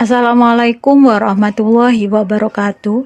Assalamualaikum warahmatullahi wabarakatuh.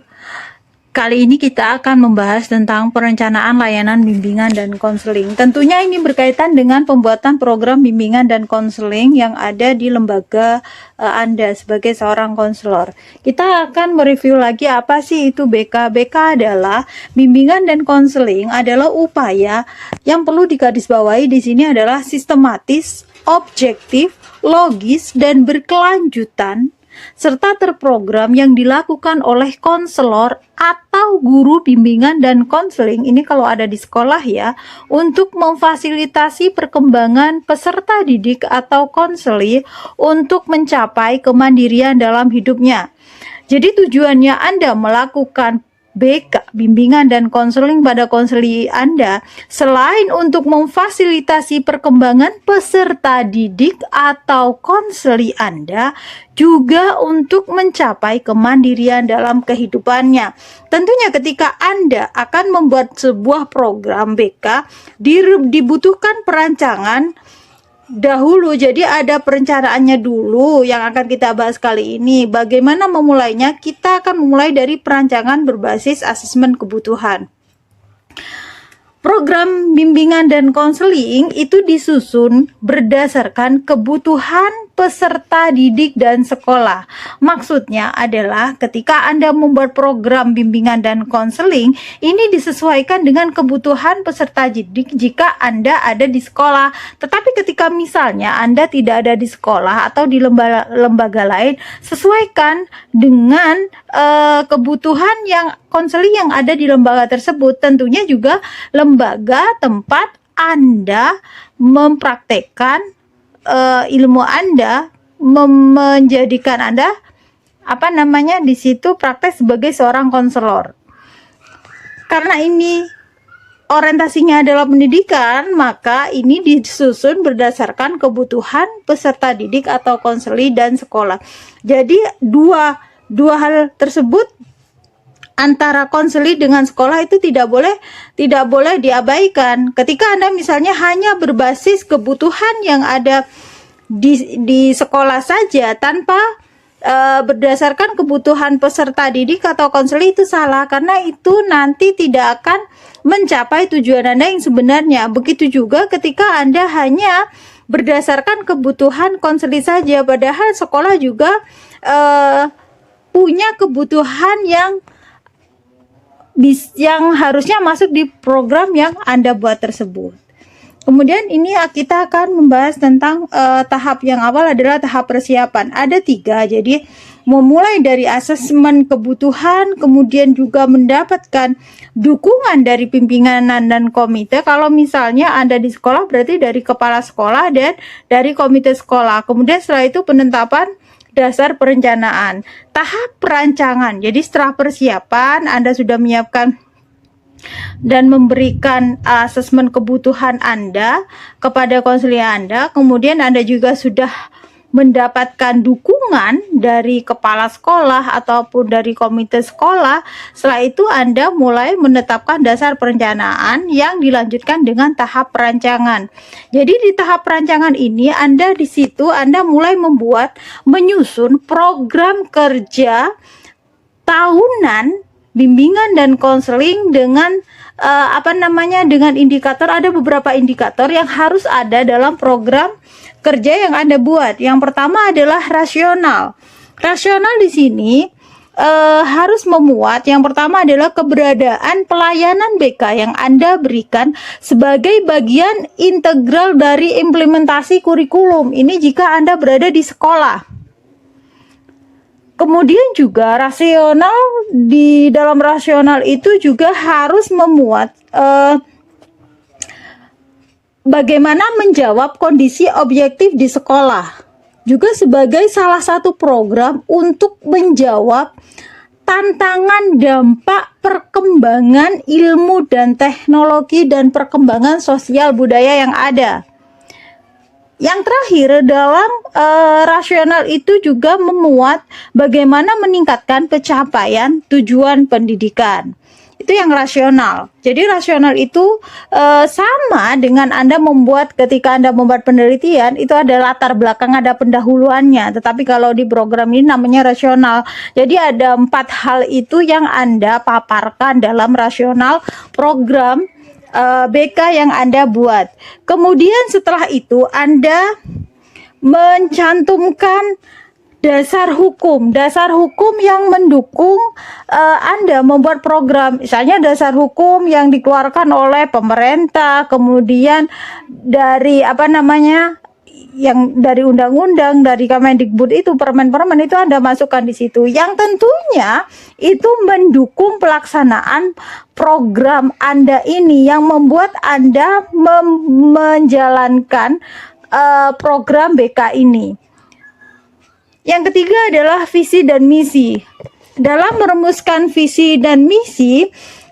Kali ini kita akan membahas tentang perencanaan layanan bimbingan dan konseling. Tentunya ini berkaitan dengan pembuatan program bimbingan dan konseling yang ada di lembaga Anda sebagai seorang konselor. Kita akan mereview lagi apa sih itu BK. BK adalah bimbingan dan konseling adalah upaya yang perlu digarisbawahi di sini adalah sistematis, objektif, logis, dan berkelanjutan serta terprogram yang dilakukan oleh konselor atau guru bimbingan dan konseling, ini kalau ada di sekolah ya, untuk memfasilitasi perkembangan peserta didik atau konseli untuk mencapai kemandirian dalam hidupnya. Jadi tujuannya Anda melakukan BK, bimbingan dan konseling pada konseli Anda, selain untuk memfasilitasi perkembangan peserta didik atau konseli Anda, juga untuk mencapai kemandirian dalam kehidupannya. Tentunya ketika Anda akan membuat sebuah program BK, dibutuhkan perancangan dahulu. Jadi ada perencanaannya dulu yang akan kita bahas kali ini. Bagaimana memulainya? Kita akan memulai dari perancangan berbasis asesmen kebutuhan. Program bimbingan dan konseling itu disusun berdasarkan kebutuhan peserta didik dan sekolah. Maksudnya adalah ketika Anda membuat program bimbingan dan konseling, ini disesuaikan dengan kebutuhan peserta didik jika Anda ada di sekolah. Tetapi ketika misalnya Anda tidak ada di sekolah atau di lembaga lain, sesuaikan dengan kebutuhan yang konseling yang ada di lembaga tersebut. Tentunya juga lembaga tempat Anda mempraktekkan ilmu Anda, menjadikan Anda di situ praktek sebagai seorang konselor. Karena ini orientasinya adalah pendidikan, maka ini disusun berdasarkan kebutuhan peserta didik atau konseli dan sekolah. Jadi dua hal tersebut antara konseli dengan sekolah itu tidak boleh diabaikan. Ketika Anda misalnya hanya berbasis kebutuhan yang ada di sekolah saja tanpa berdasarkan kebutuhan peserta didik atau konseli, itu salah, karena itu nanti tidak akan mencapai tujuan Anda yang sebenarnya. Begitu juga ketika Anda hanya berdasarkan kebutuhan konseli saja, padahal sekolah juga punya kebutuhan yang harusnya masuk di program yang Anda buat tersebut. Kemudian ini kita akan membahas tentang tahap yang awal adalah tahap persiapan. Ada 3, jadi memulai dari asesmen kebutuhan, kemudian juga mendapatkan dukungan dari pimpinan dan komite. Kalau misalnya Anda di sekolah berarti dari kepala sekolah dan dari komite sekolah. Kemudian setelah itu penetapan dasar perencanaan. Tahap perancangan. Jadi setelah persiapan Anda sudah menyiapkan dan memberikan asesmen kebutuhan Anda kepada konselor Anda, kemudian Anda juga sudah mendapatkan dukungan dari kepala sekolah ataupun dari komite sekolah. Setelah itu Anda mulai menetapkan dasar perencanaan yang dilanjutkan dengan tahap perancangan. Jadi di tahap perancangan ini di situ Anda mulai menyusun program kerja tahunan bimbingan dan konseling dengan dengan indikator. Ada beberapa indikator yang harus ada dalam program kerja yang Anda buat. Yang pertama adalah rasional. Rasional di sini harus memuat, yang pertama adalah keberadaan pelayanan BK yang Anda berikan sebagai bagian integral dari implementasi kurikulum. Ini jika Anda berada di sekolah. Kemudian juga rasional, di dalam rasional itu juga harus memuat bagaimana menjawab kondisi objektif di sekolah, juga sebagai salah satu program untuk menjawab tantangan dampak perkembangan ilmu dan teknologi dan perkembangan sosial budaya yang ada. Yang terakhir dalam rasional itu juga memuat bagaimana meningkatkan pencapaian tujuan pendidikan. itu yang rasional. Jadi rasional itu sama dengan Anda ketika Anda membuat penelitian, itu ada latar belakang, ada pendahuluannya. Tetapi kalau di program ini namanya rasional. Jadi ada 4 hal itu yang Anda paparkan dalam rasional program BK yang Anda buat. Kemudian setelah itu Anda mencantumkan dasar hukum yang mendukung Anda membuat program. Misalnya dasar hukum yang dikeluarkan oleh pemerintah, kemudian dari yang dari undang-undang, dari Kemendikbud itu, permen-permen itu Anda masukkan di situ. Yang tentunya itu mendukung pelaksanaan program Anda ini, yang membuat Anda menjalankan program BK ini. Yang ketiga adalah visi dan misi. Dalam merumuskan visi dan misi,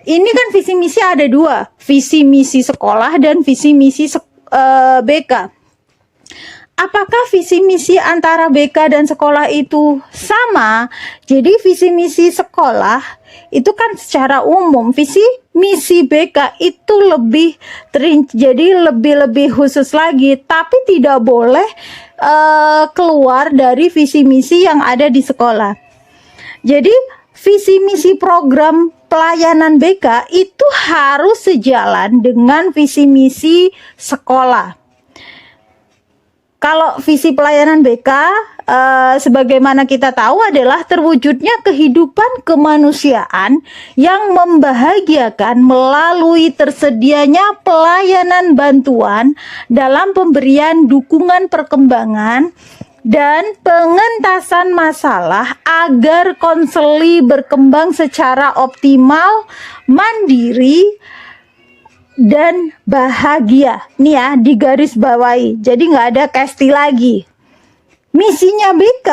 ini kan visi misi ada 2, visi misi sekolah dan visi misi BK. Apakah visi misi antara BK dan sekolah itu sama? Jadi visi misi sekolah itu kan secara umum, visi misi BK itu lebih jadi lebih khusus lagi, tapi tidak boleh keluar dari visi misi yang ada di sekolah. Jadi visi misi program pelayanan BK itu harus sejalan dengan visi misi sekolah. Kalau visi pelayanan BK, sebagaimana kita tahu, adalah terwujudnya kehidupan kemanusiaan yang membahagiakan melalui tersedianya pelayanan bantuan dalam pemberian dukungan perkembangan dan pengentasan masalah agar konseli berkembang secara optimal, mandiri, dan bahagia. Nih ya, di garis bawahi. Jadi nggak ada kasti lagi. Misinya BK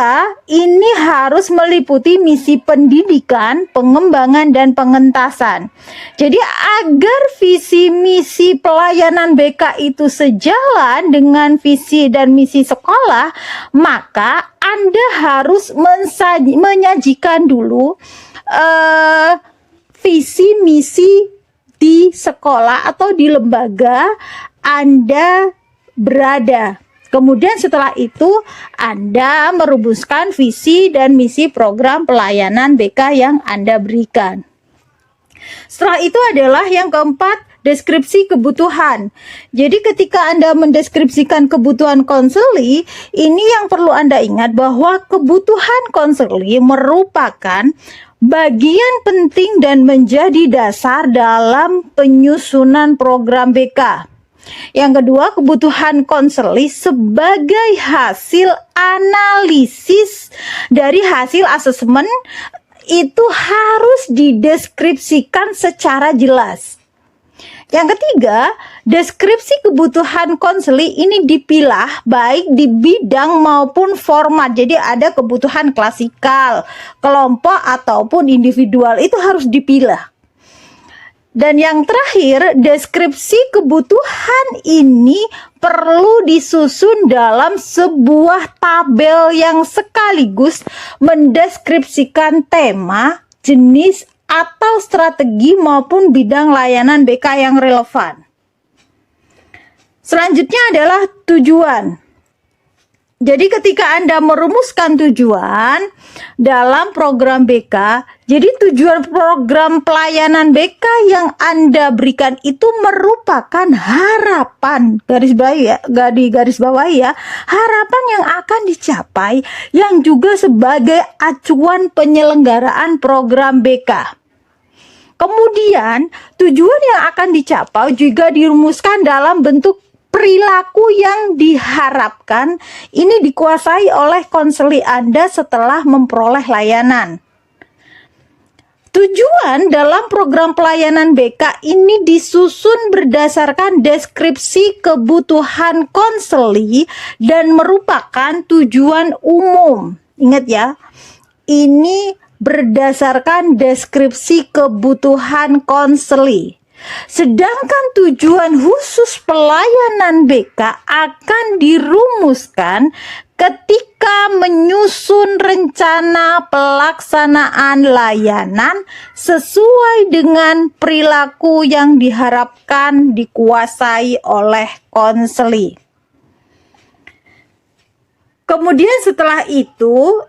ini harus meliputi misi pendidikan, pengembangan, dan pengentasan. Jadi agar visi misi pelayanan BK itu sejalan dengan visi dan misi sekolah, maka Anda harus menyajikan dulu visi misi di sekolah atau di lembaga Anda berada. Kemudian setelah itu Anda merumuskan visi dan misi program pelayanan BK yang Anda berikan. Setelah itu adalah yang keempat, deskripsi kebutuhan. Jadi ketika Anda mendeskripsikan kebutuhan konseli, ini yang perlu Anda ingat bahwa kebutuhan konseli merupakan bagian penting dan menjadi dasar dalam penyusunan program BK. Yang kedua, kebutuhan konseli sebagai hasil analisis dari hasil asesmen itu harus dideskripsikan secara jelas. Yang ketiga, deskripsi kebutuhan konseli ini dipilah baik di bidang maupun format. Jadi ada kebutuhan klasikal, kelompok ataupun individual, itu harus dipilah. Dan yang terakhir, deskripsi kebutuhan ini perlu disusun dalam sebuah tabel yang sekaligus mendeskripsikan tema, jenis, atau strategi maupun bidang layanan BK yang relevan. Selanjutnya adalah tujuan. Jadi ketika Anda merumuskan tujuan dalam program BK, jadi tujuan program pelayanan BK yang Anda berikan itu merupakan harapan, garis bawahi ya, harapan yang akan dicapai, yang juga sebagai acuan penyelenggaraan program BK. Kemudian tujuan yang akan dicapai juga dirumuskan dalam bentuk perilaku yang diharapkan ini dikuasai oleh konseli Anda setelah memperoleh layanan. Tujuan dalam program pelayanan BK ini disusun berdasarkan deskripsi kebutuhan konseli dan merupakan tujuan umum. Ingat ya, ini berdasarkan deskripsi kebutuhan konseli. Sedangkan tujuan khusus pelayanan BK akan dirumuskan ketika menyusun rencana pelaksanaan layanan sesuai dengan perilaku yang diharapkan dikuasai oleh konseli. Kemudian setelah itu,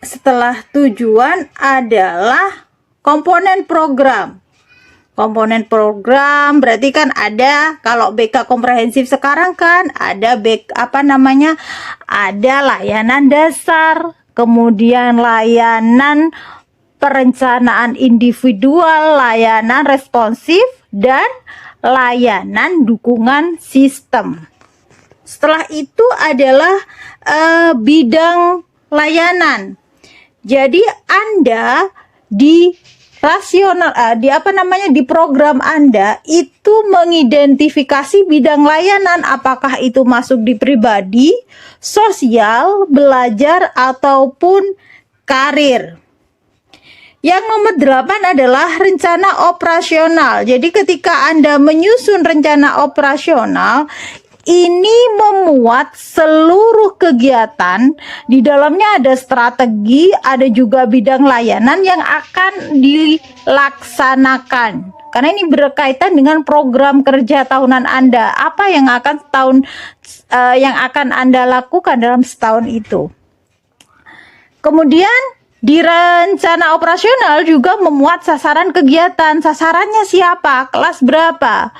setelah tujuan adalah komponen program. Komponen program berarti kan ada, kalau BK komprehensif sekarang kan ada ada layanan dasar, kemudian layanan perencanaan individual, layanan responsif, dan layanan dukungan sistem. Setelah itu adalah bidang layanan. Jadi Anda di program Anda itu mengidentifikasi bidang layanan, apakah itu masuk di pribadi, sosial, belajar, ataupun karir. Yang nomor 8 adalah rencana operasional. Jadi ketika Anda menyusun rencana operasional, ini memuat seluruh kegiatan, di dalamnya ada strategi, ada juga bidang layanan yang akan dilaksanakan. Karena ini berkaitan dengan program kerja tahunan Anda. Apa yang akan Anda lakukan dalam setahun itu. Kemudian di rencana operasional juga memuat sasaran kegiatan. Sasarannya siapa? Kelas berapa?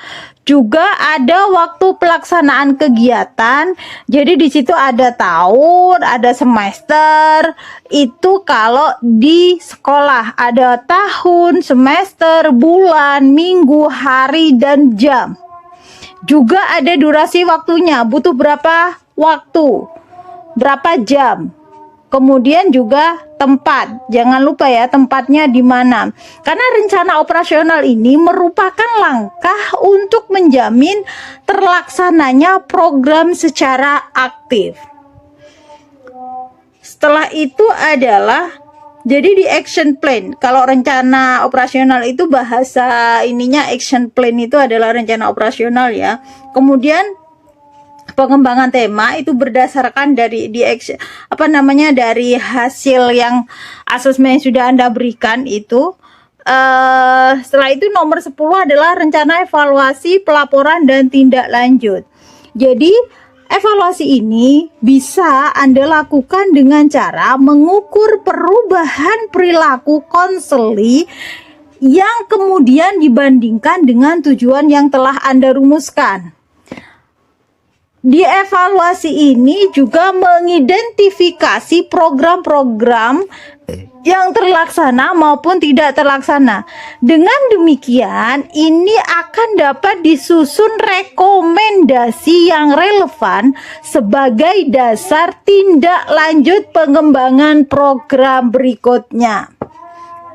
Juga ada waktu pelaksanaan kegiatan. Jadi di situ ada tahun, ada semester. Itu kalau di sekolah ada tahun, semester, bulan, minggu, hari, dan jam. Juga ada durasi waktunya. Butuh berapa waktu? Berapa jam? Kemudian juga tempat, jangan lupa ya tempatnya di mana. Karena rencana operasional ini merupakan langkah untuk menjamin terlaksananya program secara aktif. Setelah itu adalah, jadi di action plan. Kalau rencana operasional itu bahasa ininya action plan itu adalah rencana operasional ya. Kemudian pengembangan tema itu berdasarkan dari dari hasil yang asesmen yang sudah Anda berikan itu. Setelah itu nomor 10 adalah rencana evaluasi, pelaporan, dan tindak lanjut. Jadi evaluasi ini bisa Anda lakukan dengan cara mengukur perubahan perilaku konseli yang kemudian dibandingkan dengan tujuan yang telah Anda rumuskan. Di evaluasi ini juga mengidentifikasi program-program yang terlaksana maupun tidak terlaksana. Dengan demikian, ini akan dapat disusun rekomendasi yang relevan sebagai dasar tindak lanjut pengembangan program berikutnya.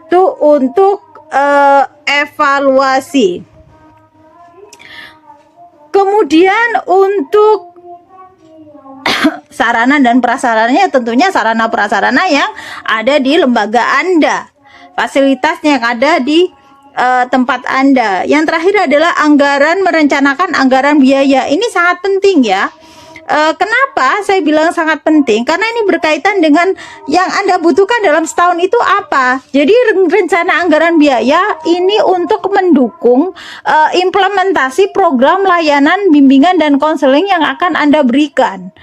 Itu untuk evaluasi. Kemudian untuk sarana dan prasarananya tentunya sarana prasarana yang ada di lembaga Anda, fasilitasnya yang ada di tempat Anda. Yang terakhir adalah anggaran, merencanakan anggaran biaya. Ini sangat penting ya. Kenapa saya bilang sangat penting? Karena ini berkaitan dengan yang Anda butuhkan dalam setahun itu apa. Jadi rencana anggaran biaya ini untuk mendukung implementasi program layanan bimbingan dan konseling yang akan Anda berikan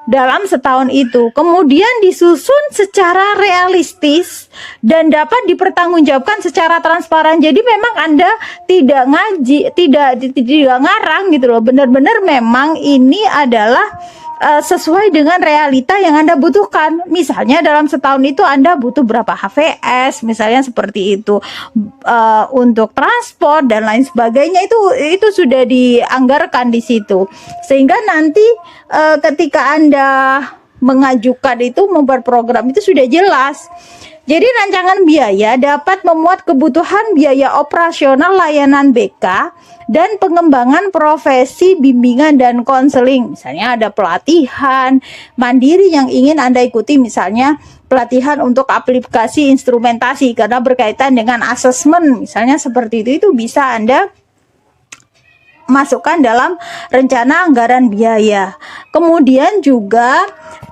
dalam setahun itu. Kemudian disusun secara realistis dan dapat dipertanggungjawabkan secara transparan. Jadi memang Anda tidak ngarang gitu loh. Benar-benar memang ini adalah sesuai dengan realita yang Anda butuhkan. Misalnya dalam setahun itu Anda butuh berapa HVS, misalnya seperti itu, untuk transport dan lain sebagainya, itu sudah dianggarkan di situ. Sehingga nanti ketika Anda mengajukan itu, membuat program itu sudah jelas. Jadi rancangan biaya dapat memuat kebutuhan biaya operasional layanan BK dan pengembangan profesi bimbingan dan konseling. Misalnya ada pelatihan mandiri yang ingin Anda ikuti, misalnya pelatihan untuk aplikasi instrumentasi karena berkaitan dengan asesmen, misalnya seperti itu bisa Anda masukkan dalam rencana anggaran biaya. Kemudian juga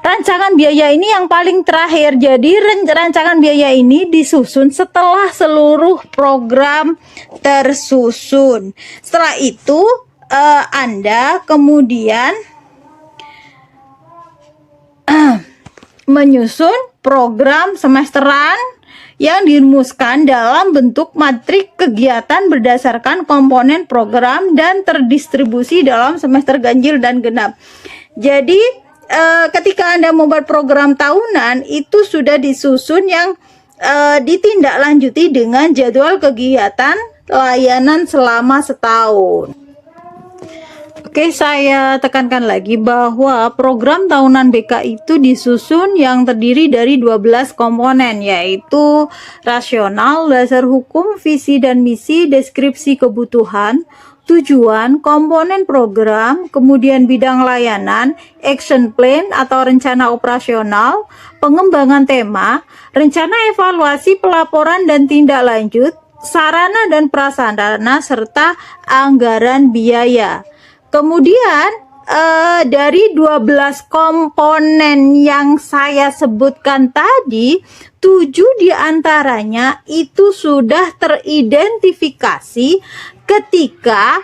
rancangan biaya ini yang paling terakhir. Jadi rancangan biaya ini disusun setelah seluruh program tersusun. Setelah itu Anda kemudian menyusun program semesteran yang dirumuskan dalam bentuk matrik kegiatan berdasarkan komponen program dan terdistribusi dalam semester ganjil dan genap. Jadi ketika Anda membuat program tahunan itu sudah disusun yang ditindaklanjuti dengan jadwal kegiatan layanan selama setahun. Oke, saya tekankan lagi bahwa program tahunan BK itu disusun yang terdiri dari 12 komponen, yaitu rasional, dasar hukum, visi dan misi, deskripsi kebutuhan, tujuan, komponen program, kemudian bidang layanan, action plan atau rencana operasional, pengembangan tema, rencana evaluasi, pelaporan dan tindak lanjut, sarana dan prasarana, serta anggaran biaya. Kemudian dari 12 komponen yang saya sebutkan tadi, 7 diantaranya itu sudah teridentifikasi ketika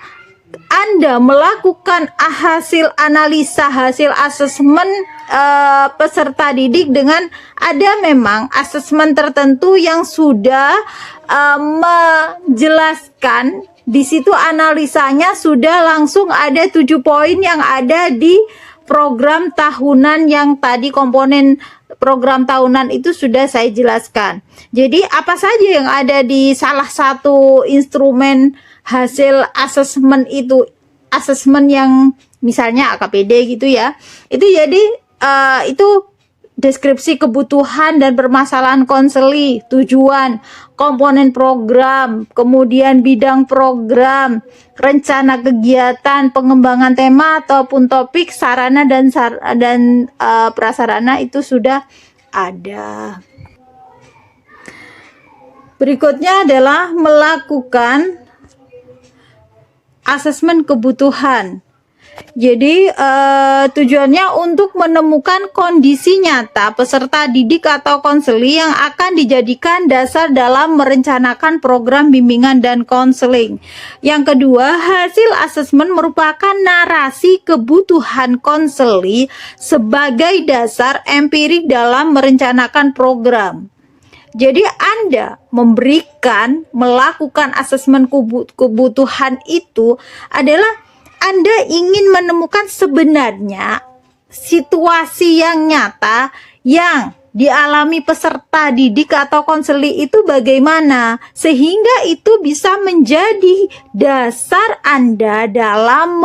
Anda melakukan hasil analisa, hasil asesmen peserta didik dengan ada memang asesmen tertentu yang sudah menjelaskan. Di situ analisanya sudah langsung ada 7 poin yang ada di program tahunan yang tadi komponen program tahunan itu sudah saya jelaskan. Jadi apa saja yang ada di salah satu instrumen hasil asesmen itu, asesmen yang misalnya AKPD gitu ya. Itu jadi itu deskripsi kebutuhan dan permasalahan konseli, tujuan, komponen program, kemudian bidang program, rencana kegiatan, pengembangan tema ataupun topik, sarana dan prasarana itu sudah ada. Berikutnya adalah melakukan asesmen kebutuhan. Jadi tujuannya untuk menemukan kondisi nyata peserta didik atau konseli yang akan dijadikan dasar dalam merencanakan program bimbingan dan konseling. Yang kedua, hasil asesmen merupakan narasi kebutuhan konseli sebagai dasar empirik dalam merencanakan program. Jadi Anda melakukan asesmen kebutuhan itu adalah Anda ingin menemukan sebenarnya situasi yang nyata yang dialami peserta didik atau konseli itu bagaimana, sehingga itu bisa menjadi dasar Anda dalam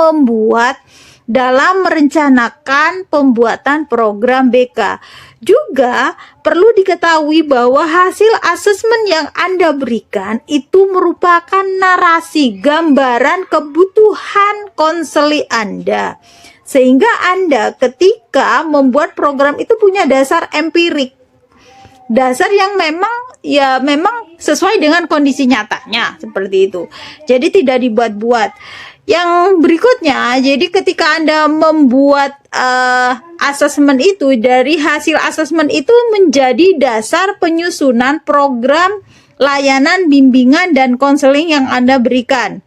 merencanakan pembuatan program BK. Juga perlu diketahui bahwa hasil asesmen yang Anda berikan itu merupakan narasi, gambaran kebutuhan konseli Anda. Sehingga Anda ketika membuat program itu punya dasar empirik. Dasar yang memang sesuai dengan kondisi nyatanya, seperti itu. Jadi tidak dibuat-buat. Yang berikutnya, jadi ketika Anda membuat asesmen itu, dari hasil asesmen itu menjadi dasar penyusunan program layanan bimbingan dan konseling yang Anda berikan.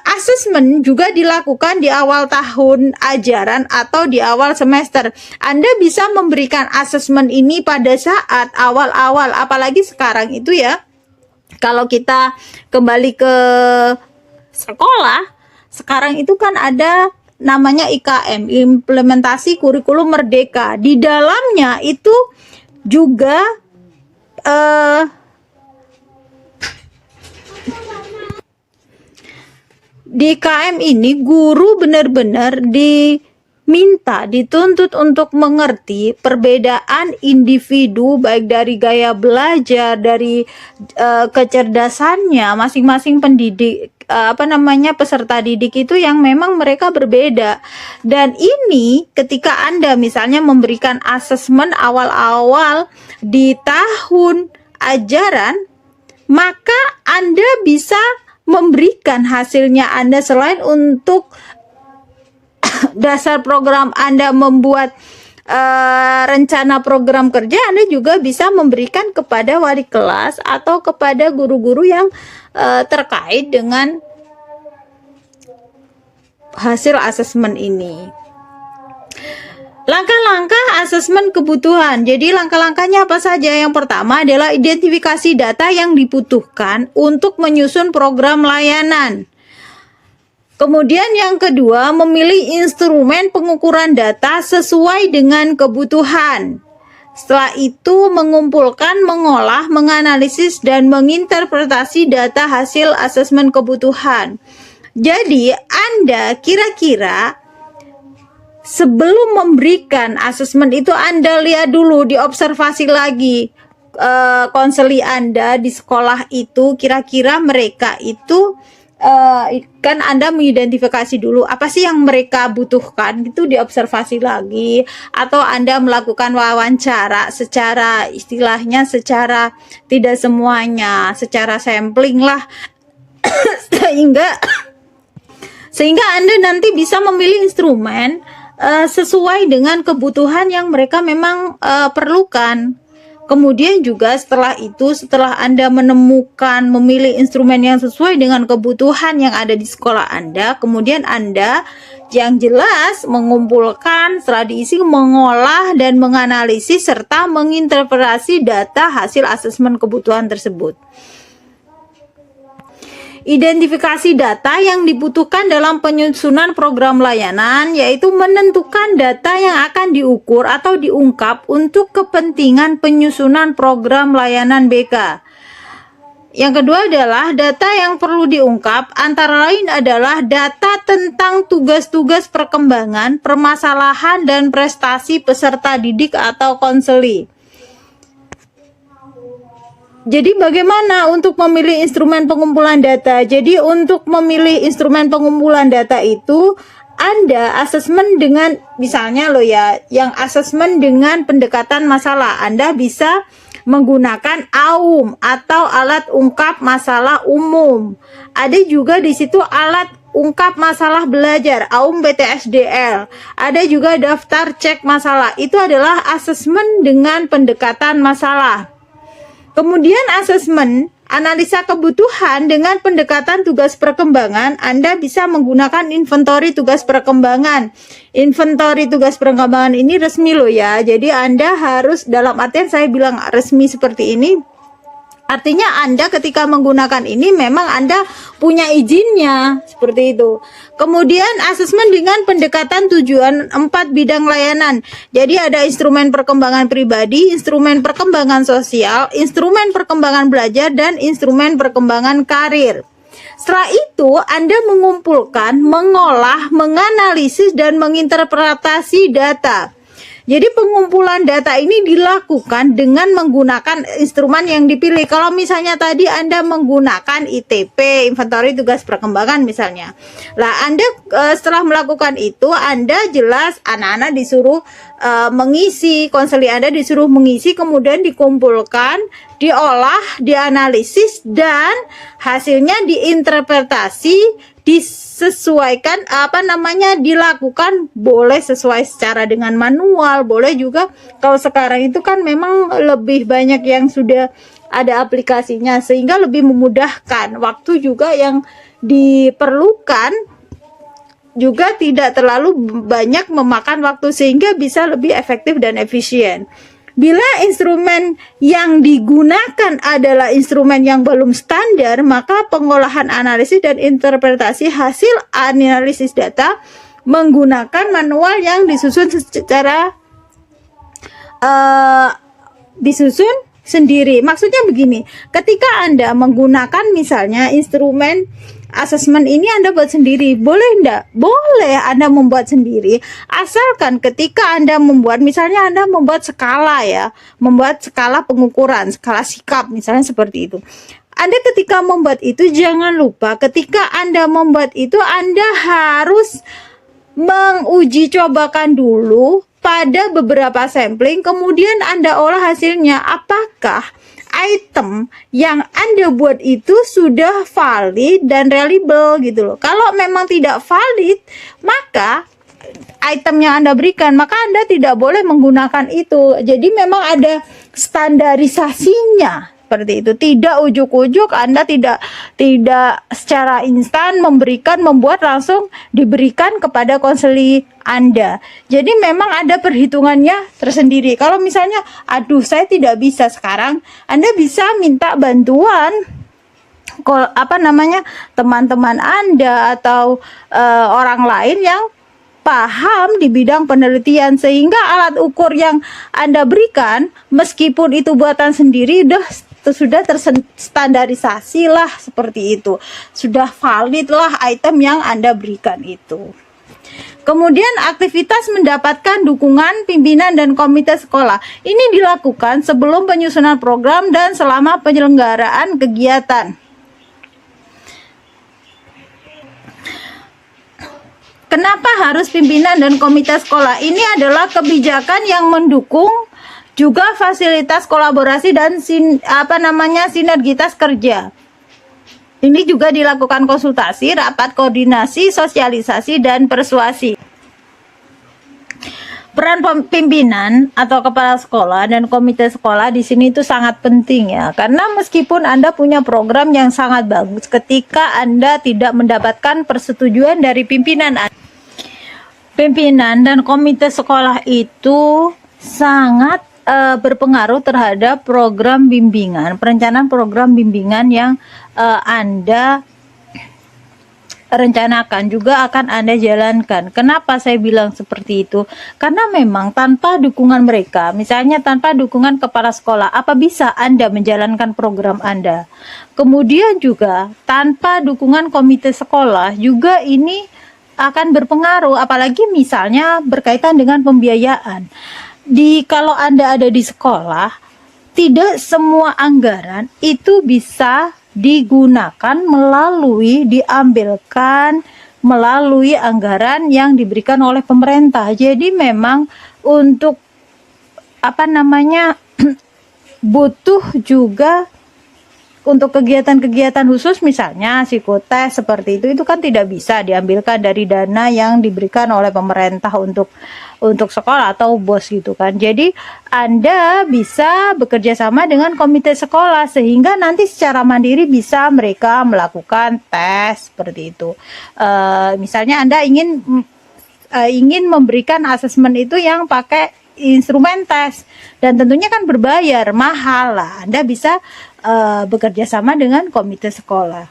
Asesmen juga dilakukan di awal tahun ajaran atau di awal semester. Anda bisa memberikan asesmen ini pada saat awal-awal, apalagi sekarang itu ya. Kalau kita kembali ke sekolah, sekarang itu kan ada namanya IKM, implementasi kurikulum merdeka. Di dalamnya itu juga di IKM ini guru benar-benar dituntut untuk mengerti perbedaan individu, baik dari gaya belajar, dari kecerdasannya masing-masing pendidik, peserta didik itu yang memang mereka berbeda. Dan ini ketika Anda misalnya memberikan asesmen awal-awal di tahun ajaran, maka Anda bisa memberikan hasilnya Anda selain untuk dasar program Anda membuat rencana program kerja, Anda juga bisa memberikan kepada wali kelas atau kepada guru-guru yang terkait dengan hasil asesmen ini. Langkah-langkah asesmen kebutuhan. Jadi langkah-langkahnya apa saja? Yang pertama adalah identifikasi data yang dibutuhkan untuk menyusun program layanan. Kemudian yang kedua, memilih instrumen pengukuran data sesuai dengan kebutuhan. Setelah itu, mengumpulkan, mengolah, menganalisis, dan menginterpretasi data hasil asesmen kebutuhan. Jadi, Anda kira-kira sebelum memberikan asesmen itu, Anda lihat dulu, diobservasi lagi konseli Anda di sekolah itu, kira-kira mereka itu kan Anda mengidentifikasi dulu apa sih yang mereka butuhkan, itu diobservasi lagi, atau Anda melakukan wawancara secara istilahnya secara tidak semuanya, secara sampling lah sehingga Anda nanti bisa memilih instrumen sesuai dengan kebutuhan yang mereka memang perlukan. Kemudian juga setelah Anda menemukan, memilih instrumen yang sesuai dengan kebutuhan yang ada di sekolah Anda, kemudian Anda yang jelas mengumpulkan, setelah diisi, mengolah dan menganalisis serta menginterpretasi data hasil asesmen kebutuhan tersebut. Identifikasi data yang dibutuhkan dalam penyusunan program layanan, yaitu menentukan data yang akan diukur atau diungkap untuk kepentingan penyusunan program layanan BK. Yang kedua adalah data yang perlu diungkap, antara lain adalah data tentang tugas-tugas perkembangan, permasalahan, dan prestasi peserta didik atau konseli. Jadi bagaimana untuk memilih instrumen pengumpulan data? Jadi untuk memilih instrumen pengumpulan data itu, Anda asesmen dengan, misalnya yang asesmen dengan pendekatan masalah, Anda bisa menggunakan AUM atau alat ungkap masalah umum. Ada juga di situ alat ungkap masalah belajar, AUM BTSDL. Ada juga daftar cek masalah. Itu adalah asesmen dengan pendekatan masalah. Kemudian asesmen analisa kebutuhan dengan pendekatan tugas perkembangan, Anda bisa menggunakan inventory tugas perkembangan. Inventory tugas perkembangan ini resmi ya. Jadi Anda harus, dalam artian saya bilang resmi seperti ini, artinya Anda ketika menggunakan ini memang Anda punya izinnya, seperti itu. Kemudian asesmen dengan pendekatan tujuan 4 bidang layanan. Jadi ada instrumen perkembangan pribadi, instrumen perkembangan sosial, instrumen perkembangan belajar, dan instrumen perkembangan karir. Setelah itu Anda mengumpulkan, mengolah, menganalisis, dan menginterpretasi data. Jadi pengumpulan data ini dilakukan dengan menggunakan instrumen yang dipilih. Kalau misalnya tadi Anda menggunakan ITP, inventory tugas perkembangan misalnya. Lah Anda setelah melakukan itu, Anda jelas anak-anak disuruh mengisi, konseli Anda disuruh mengisi, kemudian dikumpulkan, diolah, dianalisis, dan hasilnya diinterpretasi, disesuaikan, dilakukan, boleh sesuai secara dengan manual, boleh juga kalau sekarang itu kan memang lebih banyak yang sudah ada aplikasinya sehingga lebih memudahkan, waktu juga yang diperlukan juga tidak terlalu banyak memakan waktu sehingga bisa lebih efektif dan efisien. Bila instrumen yang digunakan adalah instrumen yang belum standar, maka pengolahan analisis dan interpretasi hasil analisis data menggunakan manual yang disusun secara disusun sendiri. Maksudnya begini, ketika Anda menggunakan misalnya instrumen asesmen ini Anda buat sendiri, boleh enggak? Boleh Anda membuat sendiri, asalkan ketika Anda membuat, misalnya Anda membuat skala membuat skala pengukuran, skala sikap misalnya seperti itu. Anda ketika membuat itu jangan lupa, ketika Anda membuat itu Anda harus menguji cobakan dulu pada beberapa sampling, kemudian Anda olah hasilnya. Apakah item yang Anda buat itu sudah valid dan reliable gitu loh. Kalau memang tidak valid, maka item yang Anda berikan, maka Anda tidak boleh menggunakan itu. Jadi memang ada standarisasinya seperti itu. Tidak ujuk-ujuk Anda tidak secara instan membuat langsung diberikan kepada konseli Anda. Jadi memang ada perhitungannya tersendiri. Kalau misalnya aduh saya tidak bisa sekarang, Anda bisa minta bantuan teman-teman Anda atau orang lain yang paham di bidang penelitian, sehingga alat ukur yang Anda berikan meskipun itu buatan sendiri sudah terstandarisasi lah, seperti itu, sudah valid lah item yang Anda berikan itu. Kemudian aktivitas mendapatkan dukungan pimpinan dan komite sekolah. Ini dilakukan sebelum penyusunan program dan selama penyelenggaraan kegiatan. Kenapa harus pimpinan dan komite sekolah? Ini adalah kebijakan yang mendukung juga fasilitas kolaborasi dan sinergitas kerja. Ini juga dilakukan konsultasi, rapat koordinasi, sosialisasi, dan persuasi. Peran pimpinan atau kepala sekolah dan komite sekolah di sini itu sangat penting ya, karena meskipun Anda punya program yang sangat bagus, ketika Anda tidak mendapatkan persetujuan dari pimpinan dan komite sekolah itu sangat berpengaruh terhadap program bimbingan, perencanaan program bimbingan yang Anda rencanakan, juga akan Anda jalankan. Kenapa saya bilang seperti itu? Karena memang tanpa dukungan mereka, misalnya tanpa dukungan kepala sekolah, apa bisa Anda menjalankan program Anda? Kemudian juga tanpa dukungan komite sekolah juga ini akan berpengaruh, apalagi misalnya berkaitan dengan pembiayaan. Kalau Anda ada di sekolah, tidak semua anggaran itu bisa digunakan diambilkan melalui anggaran yang diberikan oleh pemerintah. Jadi memang untuk butuh juga untuk kegiatan-kegiatan khusus, misalnya psikotes seperti itu kan tidak bisa diambilkan dari dana yang diberikan oleh pemerintah untuk sekolah atau BOS gitu kan. Jadi Anda bisa bekerja sama dengan komite sekolah sehingga nanti secara mandiri bisa mereka melakukan tes seperti itu. Misalnya Anda ingin memberikan asesmen itu yang pakai instrumen tes dan tentunya kan berbayar mahal lah. Anda bisa bekerja sama dengan komite sekolah.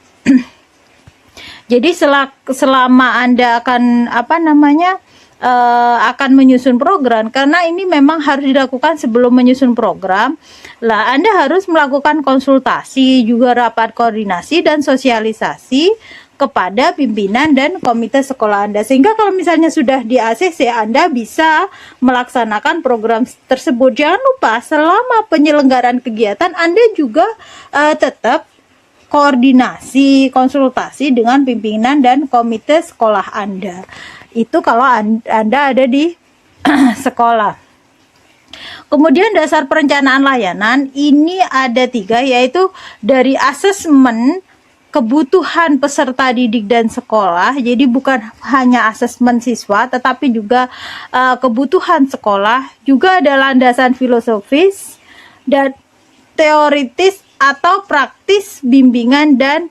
Jadi selama Anda akan akan menyusun program, karena ini memang harus dilakukan sebelum menyusun program lah, Anda harus melakukan konsultasi, juga rapat koordinasi dan sosialisasi kepada pimpinan dan komite sekolah Anda, sehingga kalau misalnya sudah di ACC Anda bisa melaksanakan program tersebut. Jangan lupa selama penyelenggaraan kegiatan Anda juga tetap koordinasi, konsultasi dengan pimpinan dan komite sekolah Anda. Itu kalau Anda ada di sekolah. Kemudian dasar perencanaan layanan ini ada 3, yaitu dari asesmen kebutuhan peserta didik dan sekolah. Jadi bukan hanya asesmen siswa, tetapi juga kebutuhan sekolah. Juga ada landasan filosofis dan teoritis atau praktis bimbingan dan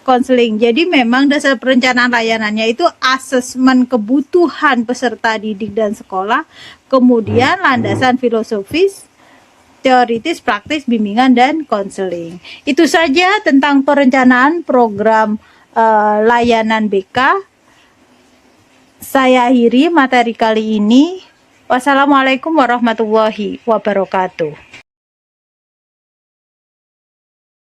konseling. Jadi memang dasar perencanaan layanannya itu asesmen kebutuhan peserta didik dan sekolah, kemudian landasan filosofis, teoritis, praktis, bimbingan, dan konseling. Itu saja tentang perencanaan program layanan BK. Saya akhiri materi kali ini. Wassalamualaikum warahmatullahi wabarakatuh.